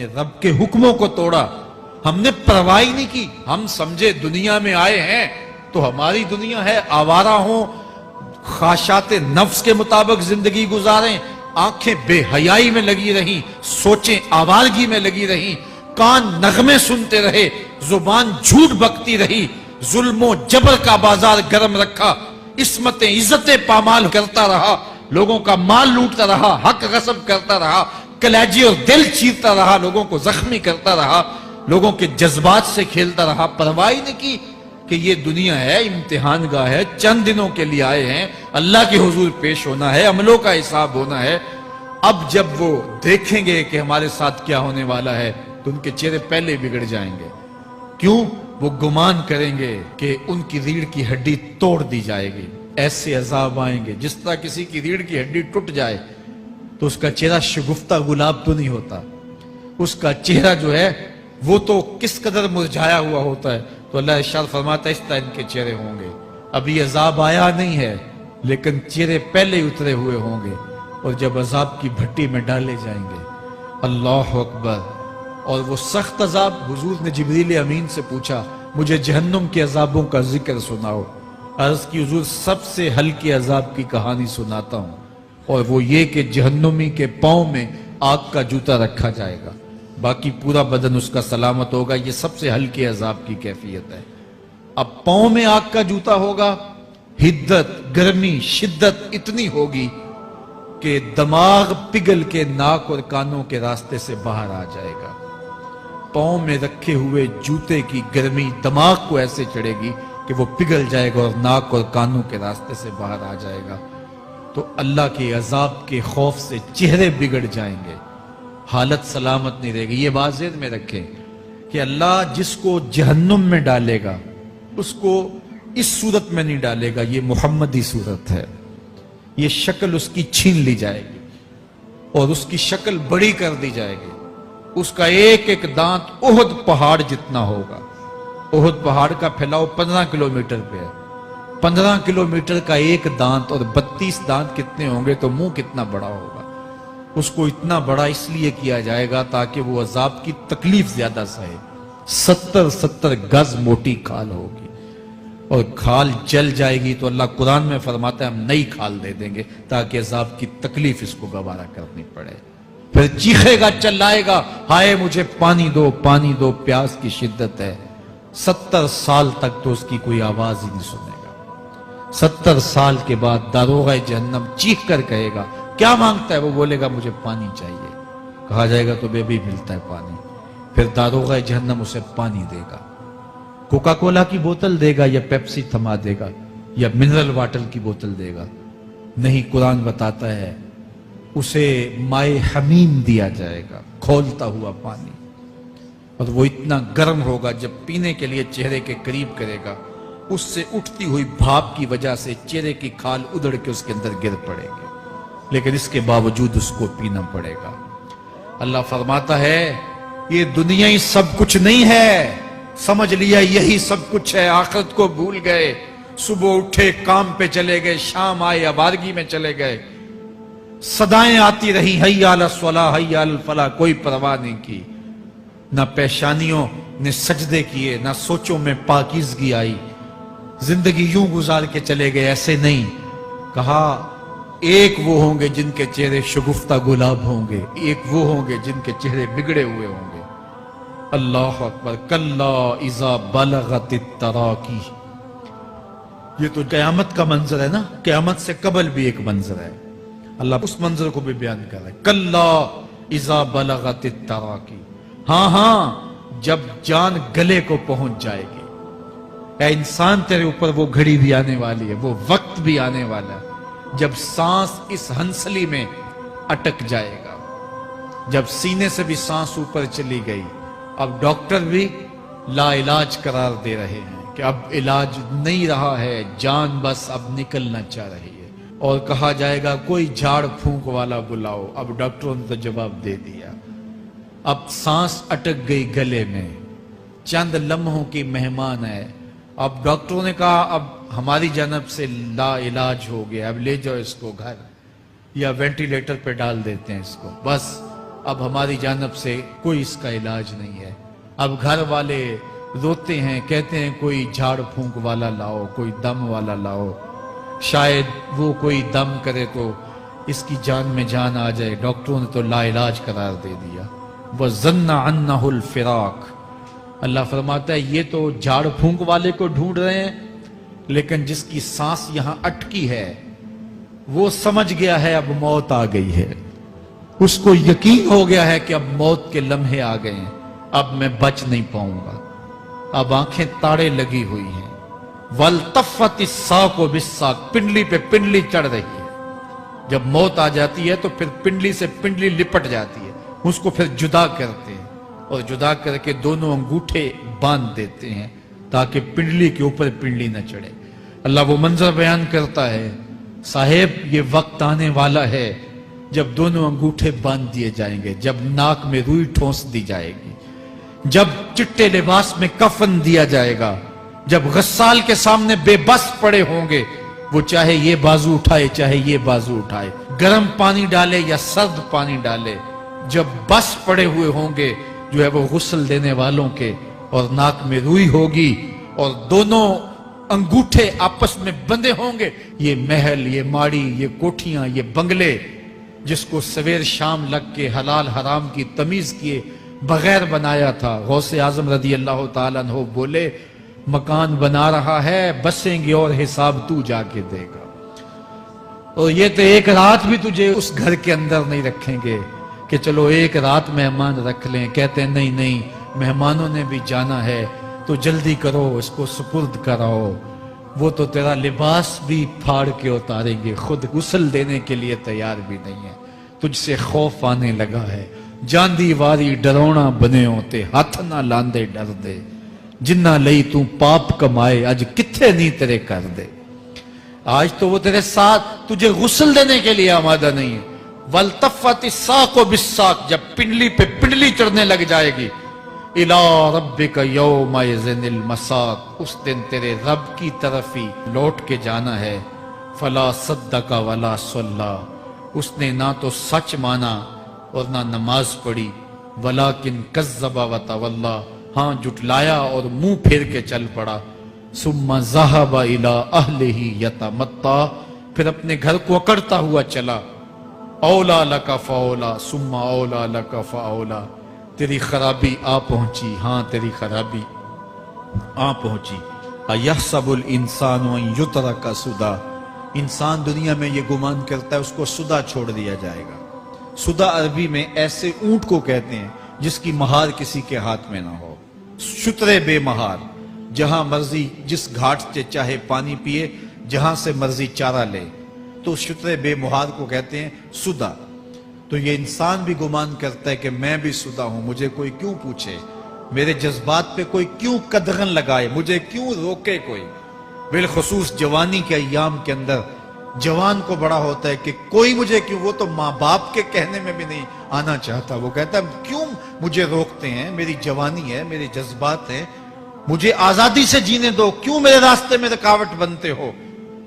اپنے رب کے حکموں کو توڑا، ہم نے پرواہ ہی نہیں کی. ہم سمجھے دنیا میں آئے ہیں تو ہماری دنیا ہے، آوارہ ہوں، خواہشات نفس کے مطابق زندگی گزاریں، آنکھیں بے حیائی میں لگی رہیں، سوچیں آوارگی میں لگی رہیں، کان نغمے سنتے رہے، زبان جھوٹ بکتی رہی، ظلم و جبر کا بازار گرم رکھا، عصمتیں عزتیں پامال کرتا رہا، لوگوں کا مال لوٹتا رہا، حق غصب کرتا رہا، کلیجی اور دل چیرتا رہا، لوگوں کو زخمی کرتا رہا، لوگوں کے جذبات سے کھیلتا رہا. پرواہ نہیں کی کہ یہ دنیا ہے، امتحان گاہ ہے، چند دنوں کے لیے آئے ہیں، اللہ کے حضور پیش ہونا ہے، عملوں کا حساب ہونا ہے. اب جب وہ دیکھیں گے کہ ہمارے ساتھ کیا ہونے والا ہے تو ان کے چہرے پہلے بگڑ جائیں گے. کیوں؟ وہ گمان کریں گے کہ ان کی ریڑھ کی ہڈی توڑ دی جائے گی. ایسے عذاب آئیں گے جس طرح کسی کی ریڑھ کی ہڈی ٹوٹ جائے تو اس کا چہرہ شگفتہ گلاب تو نہیں ہوتا، اس کا چہرہ جو ہے وہ تو کس قدر مرجھایا ہوا ہوتا ہے. تو اللہ ارشاد فرماتا ہے اس طرح ان کے چہرے ہوں گے. ابھی عذاب آیا نہیں ہے لیکن چہرے پہلے اترے ہوئے ہوں گے، اور جب عذاب کی بھٹی میں ڈالے جائیں گے، اللہ اکبر. اور وہ سخت عذاب، حضور نے جبریل امین سے پوچھا مجھے جہنم کے عذابوں کا ذکر سناؤ. عرض کی حضور سب سے ہلکے عذاب کی کہانی سناتا ہوں، اور وہ یہ کہ جہنمی کے پاؤں میں آگ کا جوتا رکھا جائے گا، باقی پورا بدن اس کا سلامت ہوگا. یہ سب سے ہلکے عذاب کی کیفیت ہے. اب پاؤں میں آگ کا جوتا ہوگا، حدت، گرمی، شدت اتنی ہوگی کہ دماغ پگھل کے ناک اور کانوں کے راستے سے باہر آ جائے گا. پاؤں میں رکھے ہوئے جوتے کی گرمی دماغ کو ایسے چڑھے گی کہ وہ پگھل جائے گا اور ناک اور کانوں کے راستے سے باہر آ جائے گا. تو اللہ کے عذاب کے خوف سے چہرے بگڑ جائیں گے، حالت سلامت نہیں رہے گی. یہ بات ذہن میں رکھیں کہ اللہ جس کو جہنم میں ڈالے گا اس کو اس صورت میں نہیں ڈالے گا. یہ محمدی صورت ہے، یہ شکل اس کی چھین لی جائے گی اور اس کی شکل بڑی کر دی جائے گی. اس کا ایک ایک دانت احد پہاڑ جتنا ہوگا. احد پہاڑ کا پھیلاؤ 15 کلومیٹر پہ ہے. 15 کلومیٹر کا ایک دانت اور 32 دانت کتنے ہوں گے تو منہ کتنا بڑا ہوگا. اس کو اتنا بڑا اس لیے کیا جائے گا تاکہ وہ عذاب کی تکلیف زیادہ سہے. 70 گز موٹی کھال ہوگی اور کھال جل جائے گی تو اللہ قرآن میں فرماتا ہے ہم نئی کھال دے دیں گے تاکہ عذاب کی تکلیف اس کو گوارا کرنی پڑے. پھر چیخے گا، چلائے گا، ہائے مجھے پانی دو، پانی دو، پیاس کی شدت ہے. 70 سال تک تو اس کی کوئی آواز ہی نہیں سنے گا. 70 سال کے بعد داروغہ جہنم چیخ کر کہے گا کیا مانگتا ہے؟ وہ بولے گا مجھے پانی چاہیے. کہا جائے گا تو بے بھی ملتا ہے پانی. پھر داروغہ جہنم اسے پانی دے گا. کوکا کولا کی بوتل دے گا یا پیپسی تھما دے گا یا منرل واٹر کی بوتل دے گا؟ نہیں، قرآن بتاتا ہے اسے مائے حمیم دیا جائے گا، کھولتا ہوا پانی. اور وہ اتنا گرم ہوگا جب پینے کے لیے چہرے کے قریب کرے گا اس سے اٹھتی ہوئی بھاپ کی وجہ سے چہرے کی کھال ادھڑ کے اس کے اندر گر پڑے گی، لیکن اس کے باوجود اس کو پینا پڑے گا. اللہ فرماتا ہے یہ دنیا ہی سب کچھ نہیں ہے، سمجھ لیا یہی سب کچھ ہے، آخرت کو بھول گئے. صبح اٹھے کام پہ چلے گئے، شام آئے آوارگی میں چلے گئے، صدائیں آتی رہی حی علی الصلاۃ حی علی الفلاح، کوئی پرواہ نہیں کی. نہ پیشانیوں نے سجدے کیے، نہ سوچوں میں پاکیزگی آئی. زندگی یوں گزار کے چلے گئے. ایسے نہیں، کہا ایک وہ ہوں گے جن کے چہرے شگفتہ گلاب ہوں گے، ایک وہ ہوں گے جن کے چہرے بگڑے ہوئے ہوں گے. اللہ اکبر. کلا اذا بلغت التراقی. یہ تو قیامت کا منظر ہے نا، قیامت سے قبل بھی ایک منظر ہے. اللہ اس منظر کو بھی بیان کر رہا ہے. کلا اذا بلغت التراقی. ہاں جب جان گلے کو پہنچ جائے گی. اے انسان تیرے اوپر وہ گھڑی بھی آنے والی ہے، وہ وقت بھی آنے والا ہے جب سانس اس ہنسلی میں اٹک جائے گا. جب سینے سے بھی سانس اوپر چلی گئی، اب ڈاکٹر بھی لا علاج قرار دے رہے ہیں کہ اب علاج نہیں رہا ہے، جان بس اب نکلنا چاہ رہی ہے. اور کہا جائے گا کوئی جھاڑ پھونک والا بلاؤ. اب ڈاکٹروں نے تو جواب دے دیا. اب سانس اٹک گئی گلے میں، چند لمحوں کی مہمان ہے. اب ڈاکٹروں نے کہا اب ہماری جانب سے لا علاج ہو گیا، اب لے جاؤ اس کو گھر یا وینٹیلیٹر پہ ڈال دیتے ہیں اس کو. بس اب ہماری جانب سے کوئی اس کا علاج نہیں ہے. اب گھر والے روتے ہیں, کہتے ہیں کوئی جھاڑ پھونک والا لاؤ, کوئی دم والا لاؤ, شاید وہ کوئی دم کرے تو اس کی جان میں جان آ جائے. ڈاکٹروں نے تو لا علاج قرار دے دیا. وَظَنَّ عَنَّهُ الْفِرَاقِ. اللہ فرماتا ہے یہ تو جھاڑ پھونک والے کو ڈھونڈ رہے ہیں, لیکن جس کی سانس یہاں اٹکی ہے وہ سمجھ گیا ہے اب موت آ گئی ہے. اس کو یقین ہو گیا ہے کہ اب موت کے لمحے آ گئے ہیں, اب میں بچ نہیں پاؤں گا. اب آنکھیں تاڑے لگی ہوئی ہیں. وَالْتَفَّتِ السَّاقُ بِالسَّاقِ. پنڈلی پہ پنڈلی چڑھ رہی ہے. جب موت آ جاتی ہے تو پھر پنڈلی سے پنڈلی لپٹ جاتی ہے, اس کو پھر جدا کرتے ہیں اور جدا کر کے دونوں انگوٹھے باندھ دیتے ہیں تاکہ پنڈلی کے اوپر پنڈلی نہ چڑھے. اللہ وہ منظر بیان کرتا ہے, صاحب یہ وقت آنے والا ہے جب دونوں انگوٹھے باندھ دیے جائیں گے, جب ناک میں روئی ٹھونس دی جائے گی, جب چٹے لباس میں کفن دیا جائے گا, جب غسال کے سامنے بے بس پڑے ہوں گے, وہ چاہے یہ بازو اٹھائے چاہے یہ بازو اٹھائے, گرم پانی ڈالے یا سرد پانی ڈالے, جب بس پڑے ہوئے ہوں گے جو ہے وہ غسل دینے والوں کے, اور ناک میں روئی ہوگی اور دونوں انگوٹھے آپس میں بندے ہوں گے. یہ محل, یہ ماڑی, یہ کوٹھیاں, یہ بنگلے جس کو سویر شام لگ کے حلال حرام کی تمیز کیے بغیر بنایا تھا, غوث اعظم رضی اللہ تعالیٰ عنہ بولے مکان بنا رہا ہے, بسیں گے اور حساب تو جا کے دے گا. اور یہ تو ایک رات بھی تجھے اس گھر کے اندر نہیں رکھیں گے کہ چلو ایک رات مہمان رکھ لیں. کہتے ہیں نہیں نہیں, مہمانوں نے بھی جانا ہے تو جلدی کرو, اس کو سپرد کراؤ. وہ تو تیرا لباس بھی پھاڑ کے اتاریں گے, خود غسل دینے کے لیے تیار بھی نہیں ہے. تجھ سے خوف آنے لگا ہے, جاندی واری ڈرونا بنے ہوتے, ہاتھ نہ لاندے ڈر دے, جنہ لئی تو پاپ کمائے اج کتھے نہیں تیرے کر دے. آج تو وہ تیرے ساتھ تجھے غسل دینے کے لیے آمادہ نہیں ہے. وَالْتَفَّتِ السَّاقُ بِالسَّاقِ. جب پنڈلی پہ پنڈلی چڑھنے لگ جائے گی, إِلَىٰ رَبِّكَ يَوْمَئِذٍ الْمَسَاقُ. اس دن تیرے رب کی طرف ہی لوٹ کے جانا ہے. فَلَا صَدَّقَ وَلَا صَلَّىٰ. اس نے نہ تو سچ مانا اور نہ نماز پڑھی. وَلَٰكِنْ كَذَّبَ وَتَوَلَّىٰ. ہاں جھٹلایا اور منہ پھیر کے چل پڑا. ثُمَّ ذَهَبَ إِلَىٰ أَهْلِهِ يَتَمَطَّىٰ. پھر اپنے گھر کو اکڑتا ہوا چلا. اولا لک فاولا ثم اولا لک فاولا. تیری خرابی آ پہنچی, ہاں تیری خرابی آ پہنچی. ایحسب الانسان ان یترک سدی. انسان دنیا میں یہ گمان کرتا ہے اس کو سدا چھوڑ دیا جائے گا. سدا عربی میں ایسے اونٹ کو کہتے ہیں جس کی مہار کسی کے ہاتھ میں نہ ہو. شترے بے مہار, جہاں مرضی جس گھاٹ سے چاہے پانی پیے, جہاں سے مرضی چارہ لے, تو شترے بے مہار کو کہتے ہیں سدا. تو یہ انسان بھی گمان کرتا ہے کہ میں بھی سدا ہوں, مجھے کوئی کیوں پوچھے, میرے جذبات پہ کوئی کیوں قدغن لگائے, مجھے کیوں روکے کوئی. بالخصوص جوانی کے ایام کے اندر جوان کو بڑا ہوتا ہے کہ کوئی مجھے کیوں. وہ تو ماں باپ کے کہنے میں بھی نہیں آنا چاہتا, وہ کہتا ہے کیوں مجھے روکتے ہیں, میری جوانی ہے, میرے جذبات ہیں, مجھے آزادی سے جینے دو, کیوں میرے راستے میں رکاوٹ بنتے ہو,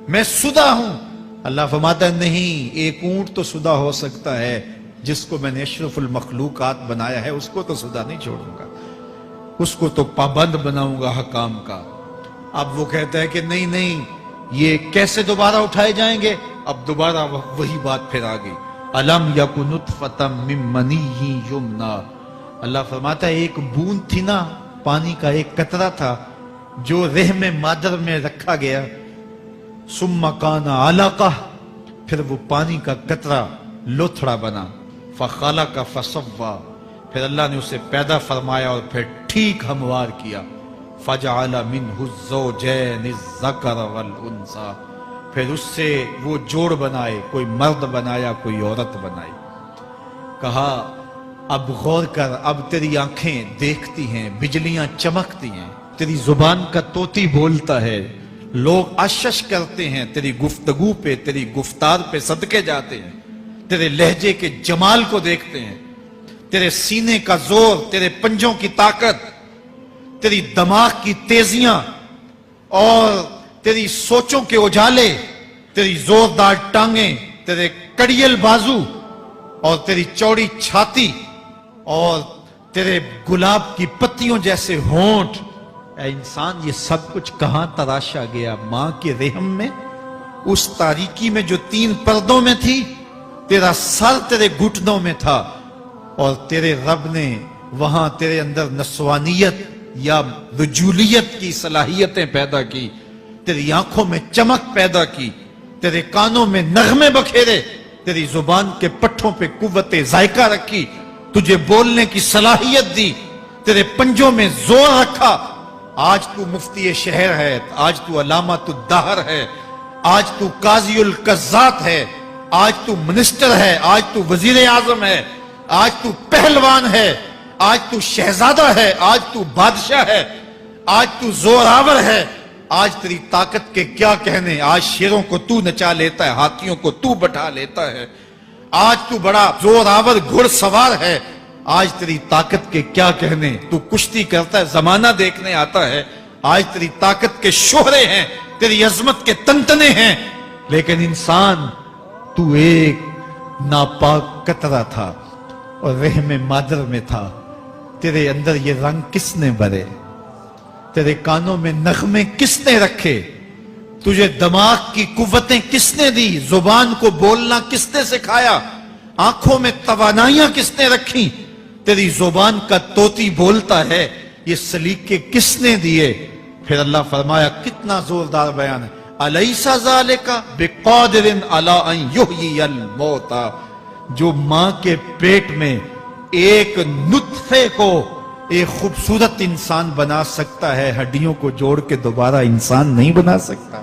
میں سدا ہوں. اللہ فرماتا ہے نہیں, ایک اونٹ تو سدا ہو سکتا ہے جس کو میں نے اشرف المخلوقات بنایا ہے, اس کو تو سدا نہیں چھوڑوں گا, اس کو تو پابند بناؤں گا حکام کا. اب وہ کہتا ہے کہ نہیں نہیں, یہ کیسے دوبارہ اٹھائے جائیں گے. اب دوبارہ وہی بات پھر آ گئی. الم یک نطفۃ من منی یمنی. اللہ فرماتا ہے ایک بوند تھی نا, پانی کا ایک قطرہ تھا جو رحم مادر میں رکھا گیا. ثم کان علقہ. پھر وہ پانی کا قطرہ لوتھڑا بنا. فخلق فسوی. پھر اللہ نے اسے پیدا فرمایا اور پھر ٹھیک ہموار کیا. فجعل منہ الزوجین الذکر والانثی. پھر اس سے وہ جوڑ بنائے, کوئی مرد بنایا کوئی عورت بنائی. کہا اب غور کر, اب تیری آنکھیں دیکھتی ہیں, بجلیاں چمکتی ہیں, تیری زبان کا طوطی بولتا ہے, لوگ اشش کرتے ہیں تیری گفتگو پہ, تیری گفتار پہ صدقے جاتے ہیں, تیرے لہجے کے جمال کو دیکھتے ہیں, تیرے سینے کا زور, تیرے پنجوں کی طاقت, تیری دماغ کی تیزیاں اور تیری سوچوں کے اجالے, تیری زوردار ٹانگیں, تیرے کڑیل بازو اور تیری چوڑی چھاتی اور تیرے گلاب کی پتیوں جیسے ہونٹ، اے انسان یہ سب کچھ کہاں تراشا گیا؟ ماں کے رحم میں، اس تاریکی میں جو 3 پردوں میں تھی۔ تیرا سر تیرے گھٹنوں میں تھا، اور تیرے رب نے وہاں تیرے اندر نسوانیت یا رجولیت کی صلاحیتیں پیدا کی، تیری آنکھوں میں چمک پیدا کی، تیرے کانوں میں نغمے بکھیرے، تیری زبان کے پٹھوں پہ قوت ذائقہ رکھی، تجھے بولنے کی صلاحیت دی، تیرے پنجوں میں زور رکھا۔ آج تو مفتی شہر ہے، آج تو علامۃ الدہر ہے، آج تو قاضی القضات ہے، آج تو منسٹر ہے، آج تو وزیر اعظم ہے، آج تو پہلوان ہے، آج تو شہزادہ ہے، آج تو بادشاہ ہے، آج تو زوراور ہے۔ آج تیری طاقت کے کیا کہنے؟ آج شیروں کو تو نچا لیتا ہے، ہاتھیوں کو تو بٹھا لیتا ہے، آج تو بڑا زوراور گھڑ سوار ہے۔ آج تیری طاقت کے کیا کہنے؟ تو کشتی کرتا ہے، زمانہ دیکھنے آتا ہے۔ آج تیری طاقت کے شوہرے ہیں، تیری عظمت کے تنتنے ہیں، لیکن انسان تو ایک ناپاک قطرہ تھا اور رحم مادر میں تھا۔ تیرے اندر یہ رنگ کس نے بھرے؟ تیرے کانوں میں نغمے کس نے رکھے؟ تجھے دماغ کی قوتیں کس نے دی؟ زبان کو بولنا کس نے سکھایا؟ آنکھوں میں توانائیاں کس نے رکھی؟ تیری زبان کا طوطی بولتا ہے، یہ سلیقے کس نے دیے؟ پھر اللہ فرمایا، کتنا زوردار بیان ہے، الیس ذالک بقادر علی ان یحیی الموتى، جو ماں کے پیٹ میں ایک نطفے کو ایک خوبصورت انسان بنا سکتا ہے، ہڈیوں کو جوڑ کے دوبارہ انسان نہیں بنا سکتا؟